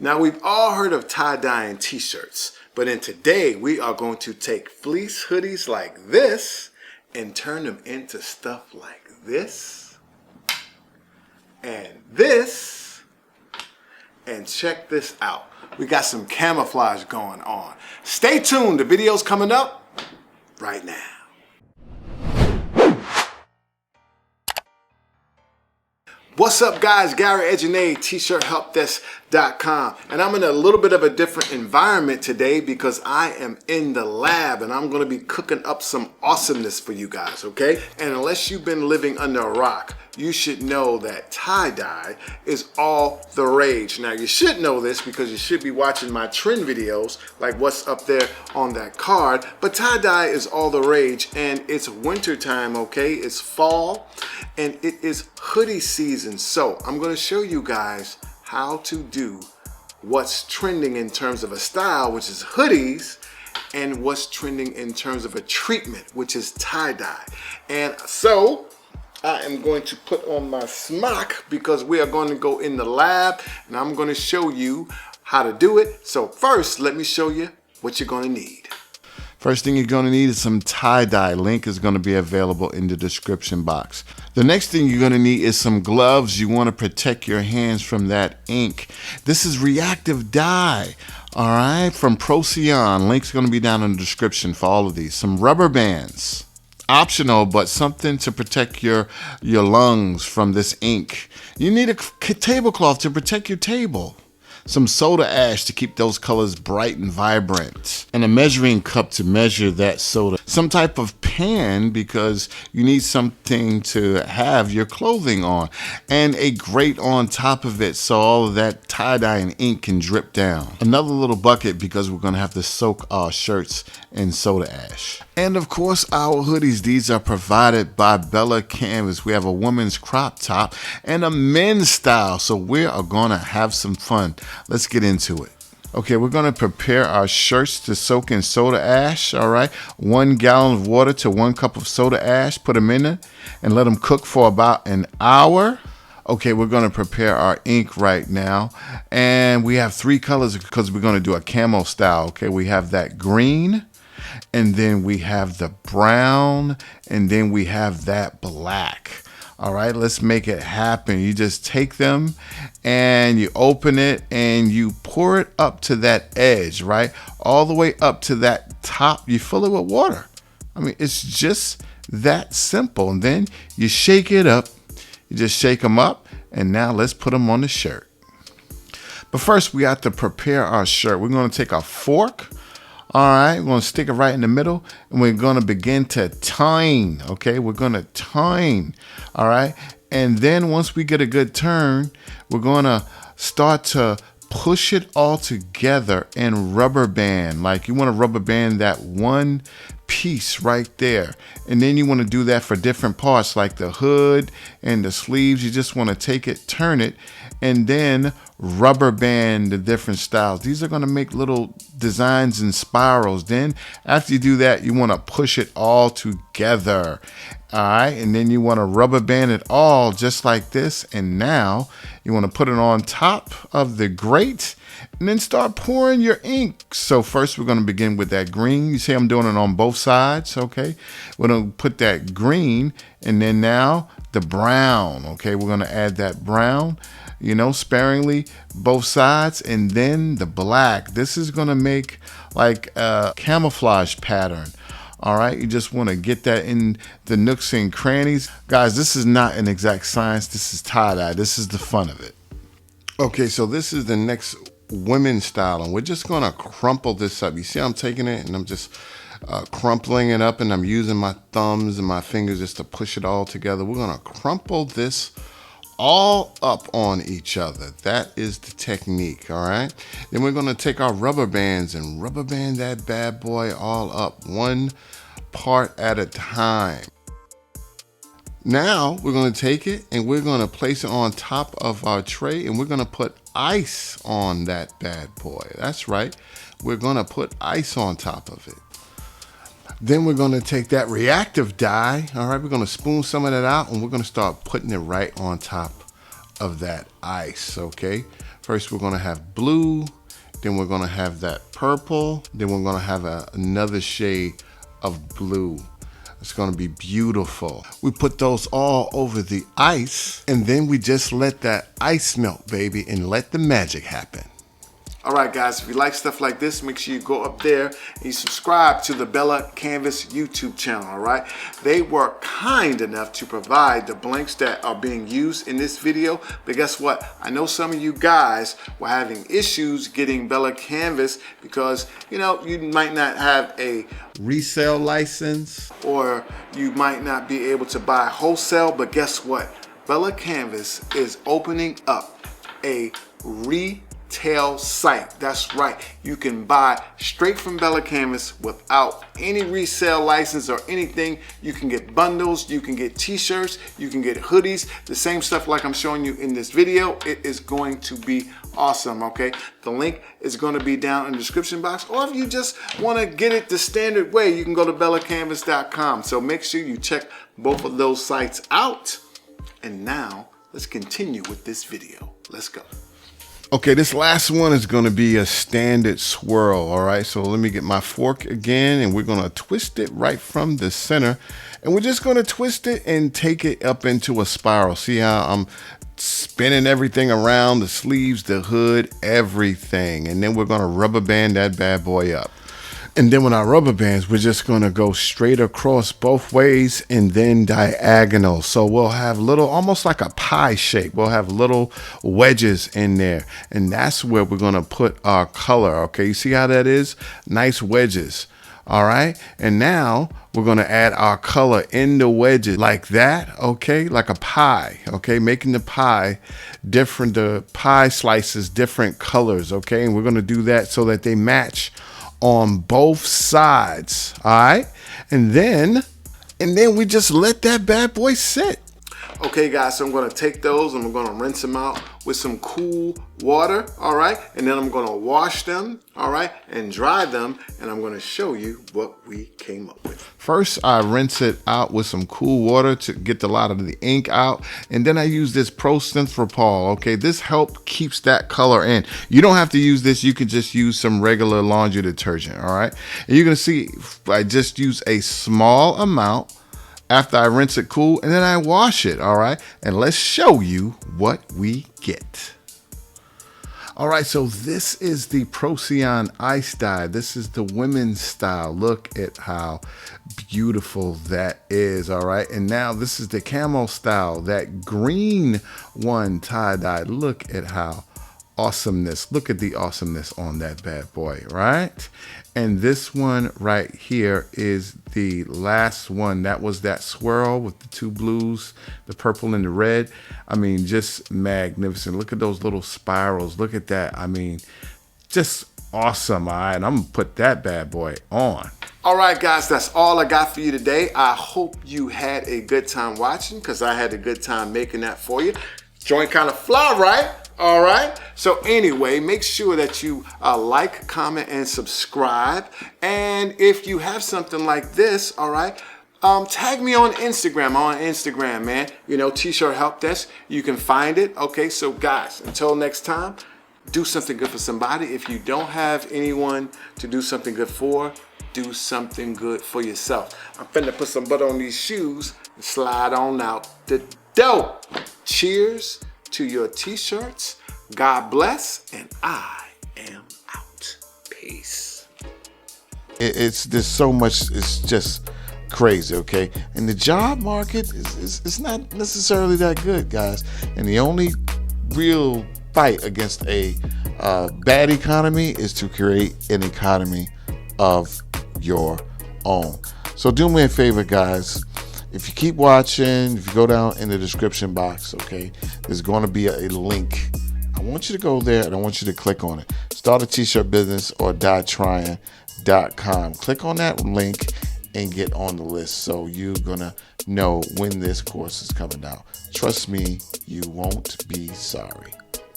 Now we've all heard of tie-dyeing t-shirts, but in today we are going to take fleece hoodies like this and turn them into stuff like this and this, and check this out. We got some camouflage going on. Stay tuned, the video's coming up right now. What's up guys, Gary Edgenay, tshirthelpdesk.com, and I'm in a little bit of a different environment today because I am in the lab and I'm going to be cooking up some awesomeness for you guys, okay? And unless you've been living under a rock, you should know that tie-dye is all the rage. Now you should know this because you should be watching my trend videos like what's up there on that card, but tie-dye is all the rage and it's winter time, okay? It's fall and it is hoodie season. So I'm going to show you guys how to do what's trending in terms of a style, which is hoodies, and what's trending in terms of a treatment, which is tie-dye. And so I am going to put on my smock because we are going to go in the lab and I'm going to show you how to do it. So first, let me show you what you're going to need. First thing you're going to need is some tie-dye. Link is going to be available in the description box. The next thing you're going to need is some gloves. You want to protect your hands from that ink. This is reactive dye, all right, from Proliferation. Link's going to be down in the description for all of these. Some rubber bands. Optional, but something to protect your lungs from this ink. You need a tablecloth to protect your table. Some soda ash to keep those colors bright and vibrant. And a measuring cup to measure that soda. Some type of pan because you need something to have your clothing on. And a grate on top of it so all of that tie-dye and ink can drip down. Another little bucket because we're going to have to soak our shirts in soda ash. And of course our hoodies, these are provided by Bella Canvas. We have a woman's crop top and a men's style. So we are going to have some fun. Let's get into it. Okay, we're going to prepare our shirts to soak in soda ash, all right? 1 gallon of water to 1 cup of soda ash. Put them in there and let them cook for about an hour. Okay, we're going to prepare our ink right now. And we have 3 colors because we're going to do a camo style, okay? We have that green, and then we have the brown, and then we have that black. All right, let's make it happen. You just take them and you open it and you pour it up to that edge, right? All the way up to that top. You fill it with water. I mean, it's just that simple. And then you shake it up. You just shake them up. And now let's put them on the shirt. But first, we have to prepare our shirt. We're going to take a fork. All right, we're going to stick it right in the middle and we're going to begin to tine, okay? We're going to tine, all right? And then once we get a good turn, we're going to start to push it all together and rubber band. Like you want to rubber band that one piece right there. And then you want to do that for different parts like the hood and the sleeves. You just want to take it, turn it, and then rubber band the different styles. These are going to make little designs and spirals. Then after you do that, you want to push it all together. All right, and then you want to rubber band it all just like this. And now you want to put it on top of the grate and then start pouring your ink. So first we're going to begin with that green. You see I'm doing it on both sides, okay? We're going to put that green and then now the brown, okay? We're going to add that brown, you know, sparingly, both sides, and then the black. This is going to make like a camouflage pattern. All right, you just want to get that in the nooks and crannies. Guys, this is not an exact science. This is tie-dye. This is the fun of it. Okay, so this is the next women's style, and we're just going to crumple this up. You see I'm taking it and I'm just crumpling it up, and I'm using my thumbs and my fingers just to push it all together. We're going to crumple this all up on each other. That is the technique, all right? Then we're going to take our rubber bands and rubber band that bad boy all up, one part at a time. Now we're going to take it and we're going to place it on top of our tray, and we're going to put ice on that bad boy. That's right. We're going to put ice on top of it. Then we're going to take that reactive dye, all right, we're going to spoon some of that out, and we're going to start putting it right on top of that ice, okay? First, we're gonna have blue, then we're gonna have that purple, then we're gonna have another shade of blue. It's gonna be beautiful. We put those all over the ice, and then we just let that ice melt, baby, and let the magic happen. All right, guys, if you like stuff like this, make sure you go up there and you subscribe to the Bella Canvas YouTube channel, all right? They were kind enough to provide the blanks that are being used in this video, but guess what? I know some of you guys were having issues getting Bella Canvas because, you know, you might not have a Resale license, or you might not be able to buy wholesale, but guess what? Bella Canvas is opening up a retail site. That's right. You can buy straight from Bella Canvas without any resale license or anything. You can get bundles, you can get t-shirts, you can get hoodies, the same stuff like I'm showing you in this video. It is going to be awesome, okay? The link is going to be down in the description box, or if you just want to get it the standard way, you can go to bellacanvas.com. So make sure you check both of those sites out. And now let's continue with this video. Let's go. Okay, this last one is going to be a standard swirl, all right? So let me get my fork again, and we're going to twist it right from the center. And we're just going to twist it and take it up into a spiral. See how I'm spinning everything around, the sleeves, the hood, everything. And then we're going to rubber band that bad boy up. And then with our rubber bands, we're just going to go straight across both ways and then diagonal. So we'll have little, almost like a pie shape. We'll have little wedges in there. And that's where we're going to put our color. Okay, you see how that is? Nice wedges. All right. And now we're going to add our color in the wedges like that. Okay, like a pie. Okay, making the pie different, the pie slices different colors. Okay, and we're going to do that so that they match on both sides. All right, and then we just let that bad boy sit. Okay, guys, so I'm going to take those and I'm going to rinse them out with some cool water, all right? And then I'm going to wash them, all right, and dry them, and I'm going to show you what we came up with. First, I rinse it out with some cool water to get a lot of the ink out, and then I use this proliferation. Okay, this keeps that color in. You don't have to use this. You can just use some regular laundry detergent, all right? And you're going to see I just use a small amount after I rinse it cool, and then I wash it, all right? And let's show you what we get. All right, so this is the Procyon Ice Dye. This is the women's style. Look at how beautiful that is, all right? And now this is the camo style, that green one tie-dye. Look at how awesomeness. Look at the awesomeness on that bad boy, right? And this one right here is the last one. That was that swirl with the two blues, the purple and the red. I mean, just magnificent. Look at those little spirals. Look at that. I mean, just awesome. All right, and I'm gonna put that bad boy on. All right, guys, that's all I got for you today. I hope you had a good time watching, because I had a good time making that for you. Joint kind of fly, right? All right. So anyway, make sure that you like, comment, and subscribe. And if you have something like this, all right, tag me on Instagram. On Instagram, man. You know, T-shirt help desk. You can find it. Okay. So guys, until next time, do something good for somebody. If you don't have anyone to do something good for, do something good for yourself. I'm finna put some butter on these shoes and slide on out the door. Cheers to your t-shirts. God bless, and I am out. Peace. There's so much. It's just crazy, okay? And the job market is not necessarily that good, guys. And the only real fight against a bad economy is to create an economy of your own. So do me a favor, guys. If you keep watching, if you go down in the description box, okay, there's going to be a link. I want you to go there and I want you to click on it. Start a t-shirt business or dietryin.com. Click on that link and get on the list so you're going to know when this course is coming out. Trust me, you won't be sorry.